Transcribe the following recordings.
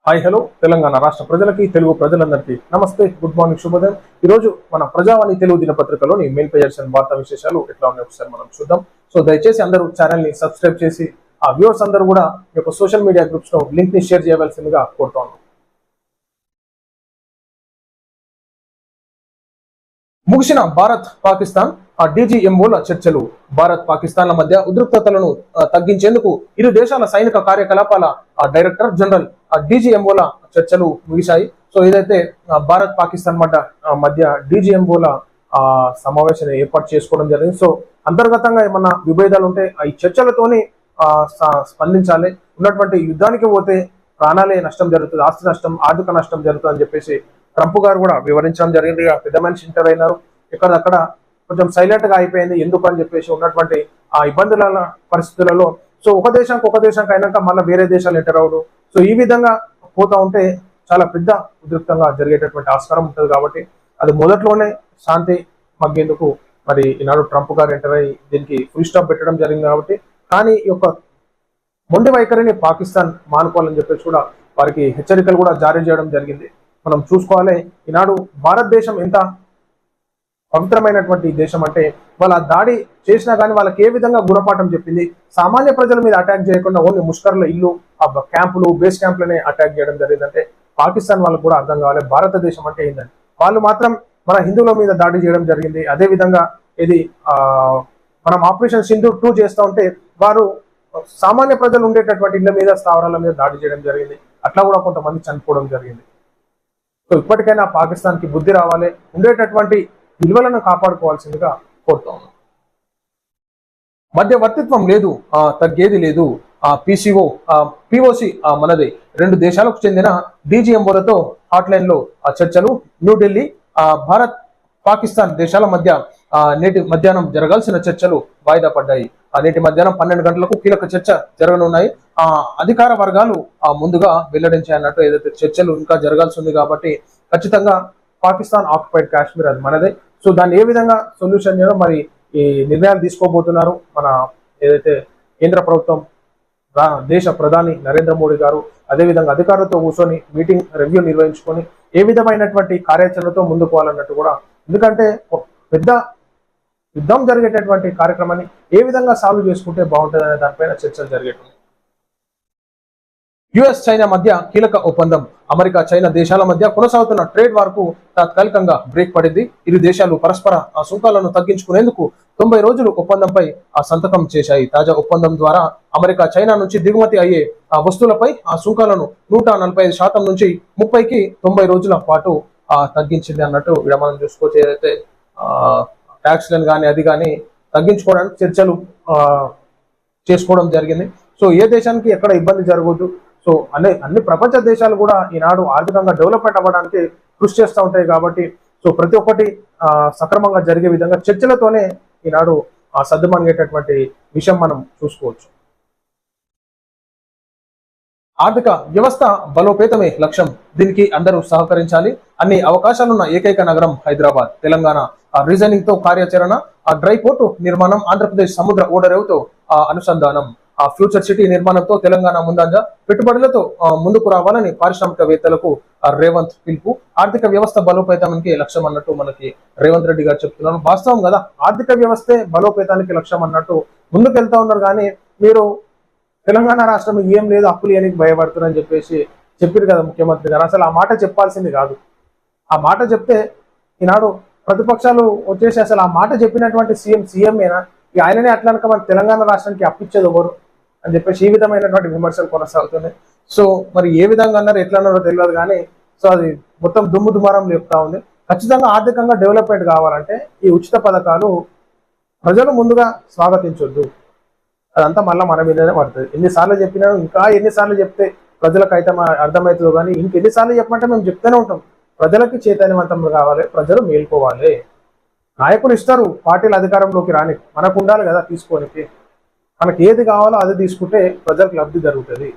Hi hello Telangana రాష్ట్ర ప్రజలకి తెలుగు ప్రజలందరికీ నమస్తే, గుడ్ మార్నింగ్, శుభోదయం. ఈ రోజు మన ప్రజావాణి తెలుగు దినపత్రికలోని మెయిన్ పేజెస్ అండ్ వార్తా విశేషాలు ఎట్లా ఉన్నాయి ఒకసారి మనం చూద్దాం. సో దయచేసి అందరూ ఛానల్ ని సబ్స్క్రైబ్ చేసి ఆ వ్యూవర్స్ అందరూ కూడా మీ యొక్క సోషల్ మీడియా గ్రూప్స్ లో లింక్ ని షేర్ చేయవలసిందిగా కోరుతా ఉన్నాం. ముగిసిన భారత్ పాకిస్తాన్ DGMOల చర్చలు. భారత్ పాకిస్తాన్ల మధ్య ఉద్రిక్తతలను తగ్గించేందుకు ఇరు దేశాల సైనిక కార్యకలాపాల డైరెక్టర్ జనరల్ DGMOల చర్చలు ముగిశాయి. సో ఏదైతే భారత్ పాకిస్తాన్ మధ్య DGMOల సమావేశాన్ని ఏర్పాటు చేసుకోవడం జరిగింది. సో అంతర్గతంగా ఏమన్నా విభేదాలు ఉంటే ఈ చర్చలతోని స్పందించాలి. ఉన్నటువంటి యుద్ధానికి పోతే ప్రాణాలే నష్టం జరుగుతుంది, ఆస్తి నష్టం, ఆర్థిక నష్టం జరుగుతుంది అని చెప్పేసి ట్రంప్ గారు కూడా వివరించడం జరిగింది. పెద్ద మనిషి ఇంటర్ అయినారు, ఎక్కడక్కడ కొంచెం సైలెంట్ గా అయిపోయింది. ఎందుకు అని చెప్పేసి ఉన్నటువంటి ఆ ఇబ్బందుల పరిస్థితులలో సో ఒక దేశానికి అయినాక మళ్ళీ వేరే దేశాలు ఎంటర్ అవడం, సో ఈ విధంగా పోతా ఉంటే చాలా పెద్ద ఉద్రిక్తంగా జరిగేటటువంటి ఆస్కారం ఉంటుంది. కాబట్టి అది మొదట్లోనే శాంతి మగ్గేందుకు మరి ఈనాడు ట్రంప్ గారు ఎంటర్ అయ్యి దీనికి ఫుల్ స్టాప్ పెట్టడం జరిగింది. కాబట్టి కానీ ఈ యొక్క మొండి వైఖరిని పాకిస్తాన్ మానుకోవాలని చెప్పేసి కూడా వారికి హెచ్చరికలు కూడా జారీ చేయడం జరిగింది. మనం చూసుకోవాలి, ఈనాడు భారతదేశం ఎంత పవిత్రమైనటువంటి దేశం అంటే వాళ్ళ దాడి చేసినా కానీ వాళ్ళకి ఏ విధంగా గుణపాఠం చెప్పింది. సామాన్య ప్రజల మీద అటాక్ చేయకుండా ఓన్లీ ముష్కర్ల ఇల్లు, క్యాంపులు, బేస్ క్యాంపులనే అటాక్ చేయడం జరిగిందంటే పాకిస్తాన్ వాళ్ళకు కూడా అర్థం కావాలి భారతదేశం అంటే ఏంటంటే. వాళ్ళు మాత్రం మన హిందువుల మీద దాడి చేయడం జరిగింది. అదే విధంగా ఇది మనం ఆపరేషన్ సింధూర్ 2 చేస్తూ ఉంటే వారు సామాన్య ప్రజలు ఉండేటటువంటి ఇళ్ల మీద, స్థావరాల మీద దాడి చేయడం జరిగింది. అట్లా కూడా కొంతమంది చనిపోవడం జరిగింది. సో ఇప్పటికైనా పాకిస్తాన్ కి బుద్ధి రావాలి, ఉండేటటువంటి విలువలను కాపాడుకోవాల్సిందిగా కోరుతా ఉన్నాం. మధ్యవర్తిత్వం లేదు, తగ్గేది లేదు. POC మనదే. 2 దేశాలకు చెందిన DGMOలతో హాట్లైన్ లో చర్చలు. న్యూఢిల్లీ. భారత్ పాకిస్తాన్ దేశాల మధ్య నేటి మధ్యాహ్నం జరగాల్సిన చర్చలు వాయిదా పడ్డాయి. నేటి మధ్యాహ్నం 12 గంటలకు కీలక చర్చ జరగనున్నాయి. అధికార వర్గాలు ముందుగా వెల్లడించాయన్నట్టు ఏదైతే చర్చలు ఇంకా జరగాల్సి ఉంది. కాబట్టి ఖచ్చితంగా పాకిస్తాన్ ఆక్యుపైడ్ కాశ్మీర్ అది మనదే. సో దాన్ని ఏ విధంగా సొల్యూషన్ చేయడం, మరి ఈ నిర్ణయాలు తీసుకోబోతున్నారు మన ఏదైతే కేంద్ర ప్రభుత్వం, దేశ ప్రధాని నరేంద్ర మోడీ గారు. అదేవిధంగా అధికారులతో కూర్చొని మీటింగ్ రివ్యూ నిర్వహించుకొని ఏ విధమైనటువంటి కార్యాచరణతో ముందుకు పోవాలన్నట్టు కూడా. ఎందుకంటే పెద్ద యుద్ధం జరిగేటటువంటి కార్యక్రమాన్ని ఏ విధంగా సాల్వ్ చేసుకుంటే బాగుంటుంది అనే దానిపైన చర్చలు జరిగేటువంటి. US చైనా మధ్య కీలక ఒప్పందం. అమెరికా చైనా దేశాల మధ్య కొనసాగుతున్న ట్రేడ్ వార్ కు తాత్కాలికంగా బ్రేక్ పడింది. ఇరు దేశాలు పరస్పర సుంకాలను తగ్గించుకునేందుకు 90 రోజులు ఒప్పందంపై సంతకం చేశాయి. తాజా ఒప్పందం ద్వారా అమెరికా చైనా నుంచి దిగుమతి అయ్యే వస్తువులపై సుంకాలను 145% నుంచి 30కి 90 రోజుల పాటు తగ్గించింది అన్నట్టు ఇక్కడ మనం చూసుకోవచ్చు. ఏదైతే ట్యాక్స్లను కానీ అది కానీ తగ్గించుకోవడానికి చర్చలు చేసుకోవడం జరిగింది. సో ఏ దేశానికి ఎక్కడ ఇబ్బంది జరగదు. సో అన్ని ప్రపంచ దేశాలు కూడా ఈనాడు ఆర్థికంగా డెవలప్మెంట్ అవ్వడానికి కృషి చేస్తూ ఉంటాయి. కాబట్టి సో ప్రతి ఒక్కటి సక్రమంగా జరిగే విధంగా చర్చలతోనే ఈనాడు సర్దుమణిగేటటువంటి విషయం మనం చూసుకోవచ్చు. ఆర్థిక వ్యవస్థ బలోపేతమే లక్ష్యం, దీనికి అందరూ సహకరించాలి. అన్ని అవకాశాలున్న ఏకైక నగరం హైదరాబాద్. తెలంగాణ రీజనింగ్ తో కార్యాచరణ. డ్రై పోర్టు నిర్మాణం. ఆంధ్రప్రదేశ్ సముద్ర ఓడరేవుతో అనుసంధానం. ఫ్యూచర్ సిటీ నిర్మాణంతో తెలంగాణ ముందంజ. పెట్టుబడులతో ముందుకు రావాలని పారిశ్రామికవేత్తలకు రేవంత్ పిలుపు. ఆర్థిక వ్యవస్థ బలోపేతానికి లక్ష్యం అన్నట్టు మనకి రేవంత్ రెడ్డి గారు చెప్తున్నారు. వాస్తవం కదా, ఆర్థిక వ్యవస్థే బలోపేతానికి లక్ష్యం అన్నట్టు ముందుకు వెళ్తా ఉన్నారు. కానీ మీరు తెలంగాణ రాష్ట్రం ఏం లేదు, అప్పులు ఏనికి భయపడుతున్నారని చెప్పేసి చెప్పారు కదా ముఖ్యమంత్రి గారు. అసలు ఆ మాట చెప్పాల్సింది కాదు. ఆ మాట చెప్తే ఈనాడు ప్రతిపక్షాలు వచ్చేసి అసలు ఆ మాట చెప్పినటువంటి సీఎంఏనా, ఆయననే అట్లా అనక మన తెలంగాణ రాష్ట్రానికి అప్పిచ్చేది ఎవరు అని చెప్పేసి ఈ విధమైనటువంటి విమర్శలు కొనసాగుతున్నాయి. సో మరి ఏ విధంగా అన్నారు, ఎట్లా అన్నారో తెలియదు. కానీ సో అది మొత్తం దుమ్ము దుమారం లేపుతా ఉంది. ఖచ్చితంగా ఆర్థికంగా డెవలప్మెంట్ కావాలంటే ఈ ఉచిత పథకాలు ప్రజలు ముందుగా స్వాగతించొద్దు. అదంతా మళ్ళీ మన మీదనే పడుతుంది. ఎన్నిసార్లు చెప్పినా, ఇంకా ఎన్నిసార్లు చెప్తే ప్రజలకు అయితే అర్థమవుతుందో. కానీ ఇంకెన్నిసార్లు చెప్పమంటే మేము చెప్తూనే ఉంటాం. ప్రజలకి చైతన్యవంతం కావాలి, ప్రజలు మేల్కోవాలి. నాయకులు ఇస్తారు పార్టీల అధికారంలోకి రాని, మనకు ఉండాలి కదా తీసుకోనికి. మనకి ఏది కావాలో అది తీసుకుంటే ప్రజలకు లబ్ధి జరుగుతుంది.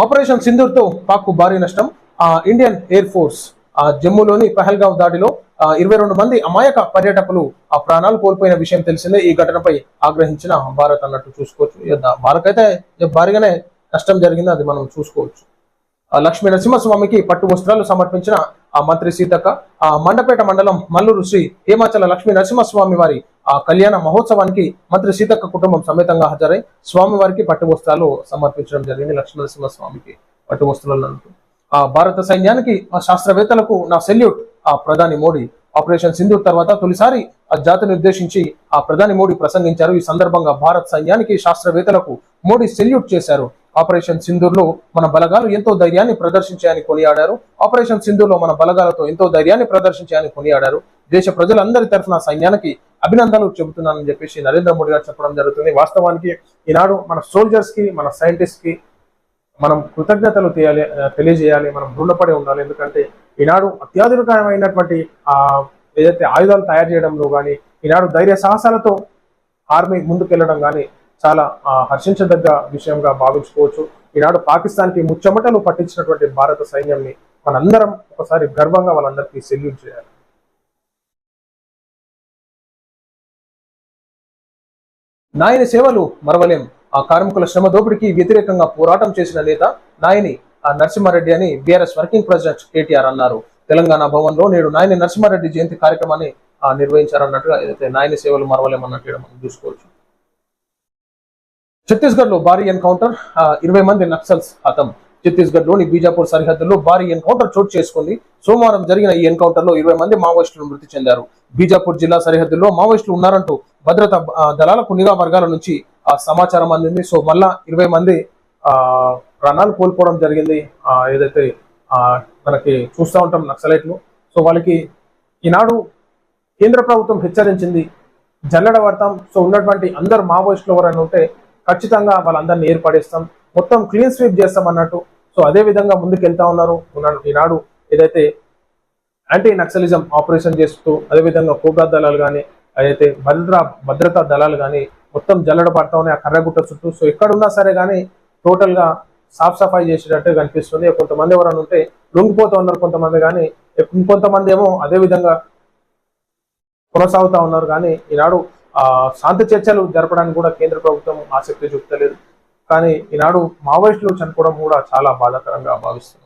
ఆపరేషన్ సింధూర్ తో పాక్ భారీ నష్టం. ఇండియన్ ఎయిర్ ఫోర్స్ జమ్మూలోని పహల్గావ్ దాడిలో 22 మంది అమాయక పర్యాటకులు ప్రాణాలు కోల్పోయిన విషయం తెలిసిందే. ఈ ఘటనపై ఆగ్రహించిన భారత్ అన్నట్టు చూసుకోవచ్చు. భారత్ అయితే భారీగానే నష్టం జరిగింది, అది మనం చూసుకోవచ్చు. లక్ష్మీ నరసింహస్వామికి పట్టు వస్త్రాలు సమర్పించిన ఆ మంత్రి సీతక్క ఆ మండపేట మండలం మల్లూరు శ్రీ హేమాచల లక్ష్మీ నరసింహస్వామి వారి ఆ కళ్యాణ మహోత్సవానికి మంత్రి సీతక్క కుటుంబం సమేతంగా హాజరై స్వామి వారికి పట్టు వస్త్రాలు సమర్పించడం జరిగింది. లక్ష్మీ నరసింహస్వామికి పట్టు వస్త్రాలు అంటూ ఆ భారత సైన్యానికి ఆ శాస్త్రవేత్తలకు నా సెల్యూట్. ఆ ప్రధాని మోడీ ఆపరేషన్ సింధూర్ తర్వాత తొలిసారి ఆ జాతిని ఉద్దేశించి ఆ ప్రధాని మోడీ ప్రసంగించారు. ఈ సందర్భంగా భారత సైన్యానికి శాస్త్రవేత్తలకు మోడీ సెల్యూట్ చేశారు. ఆపరేషన్ సింధూర్ లో మన బలగాలు ఎంతో ధైర్యాన్ని ప్రదర్శించాయని కొనియాడారు. ఆపరేషన్ సింధూర్ లో మన బలగాలతో ఎంతో ధైర్యాన్ని ప్రదర్శించాయని కొనియాడారు. దేశ ప్రజలందరి తరఫున సైన్యానికి అభినందనలు చెబుతున్నానని చెప్పేసి నరేంద్ర మోడీ గారు చెప్పడం జరుగుతుంది. వాస్తవానికి ఈనాడు మన సోల్జర్స్ కి, మన సైంటిస్ట్ కి మనం కృతజ్ఞతలు తెలియజేయాలి, మనం రుణపడి ఉండాలి. ఎందుకంటే ఈనాడు అత్యాధునికమైనటువంటి ఏదైతే ఆయుధాలు తయారు చేయడంలో కానీ, ఈనాడు ధైర్య సాహసాలతో ఆర్మీ ముందుకెళ్లడం కానీ చాలా హర్షించదగ్గ విషయంగా భావించుకోవచ్చు. ఈనాడు పాకిస్తాన్కి ముచ్చమటలు పట్టించినటువంటి భారత సైన్యాన్ని మనందరం ఒకసారి గర్వంగా వాళ్ళందరికీ సెల్యూట్ చేయాలి. నాయని సేవలు మరవలేం. ఆ కార్మికుల శ్రమ దోపిడికి వ్యతిరేకంగా పోరాటం చేసిన నేత నాయని నరసింహారెడ్డి అని బీఆర్ఎస్ వర్కింగ్ ప్రెసిడెంట్ కేటీఆర్ అన్నారు. తెలంగాణ భవన్ లో నేడు నాయని నరసింహారెడ్డి జయంతి కార్యక్రమాన్ని నిర్వహించారన్నట్టుగా ఏదైతే నాయని సేవలు మరవలేమన్నట్టుగా మనం చూసుకోవచ్చు. ఛత్తీస్గఢ్ లో భారీ ఎన్కౌంటర్, 20 మంది నక్సల్స్ హతం. ఛత్తీస్గఢ్ లోని బీజాపూర్ సరిహద్దుల్లో భారీ ఎన్కౌంటర్ చోటు చేసుకుంది. సోమవారం జరిగిన ఈ ఎన్కౌంటర్ లో 20 మంది మావోయిస్టులు మృతి చెందారు. బీజాపూర్ జిల్లా సరిహద్దుల్లో మావోయిస్టులు ఉన్నారంటూ భద్రతా దళాలకు నిఘా వర్గాల నుంచి సమాచారం అందింది. సో మళ్ళా 20 మంది ప్రాణాలు కోల్పోవడం జరిగింది. ఏదైతే మనకి చూస్తూ ఉంటాం నక్సలైట్లు. సో వాళ్ళకి ఈనాడు కేంద్ర ప్రభుత్వం హెచ్చరించింది, జల్లెడ పడతాం. సో ఉన్నటువంటి అందరు మావోయిస్టులు ఎవరైనా ఉంటే ఖచ్చితంగా వాళ్ళందరినీ ఏర్పడేస్తాం, మొత్తం క్లీన్ స్వీప్ చేస్తాం అన్నట్టు. సో అదే విధంగా ముందుకెళ్తా ఉన్నారు. ఈనాడు ఏదైతే యాంటీ నక్సలిజం ఆపరేషన్ చేస్తూ అదేవిధంగా కోబ్రా దళాలు కానీ ఏదైతే భద్రతా దళాలు కానీ మొత్తం జల్లడ పడతా ఉన్నాయి ఆ కర్రగుట్ట చుట్టూ. సో ఎక్కడున్నా సరే కానీ టోటల్ గా సాఫ్ సఫాయి చేసేటట్టు కనిపిస్తుంది. కొంతమంది ఎవరైనా ఉంటే లొంగిపోతూ ఉన్నారు కొంతమంది, కానీ ఇంకొంతమంది ఏమో అదే విధంగా కొనసాగుతా ఉన్నారు. కానీ ఈనాడు శాంతి చర్చలు జరపడానికి కూడా కేంద్ర ప్రభుత్వం ఆసక్తి చూపుతలేదు. కానీ ఈనాడు మావోయిస్టులు చనిపోవడం కూడా చాలా బాధాకరంగా భావిస్తున్నారు.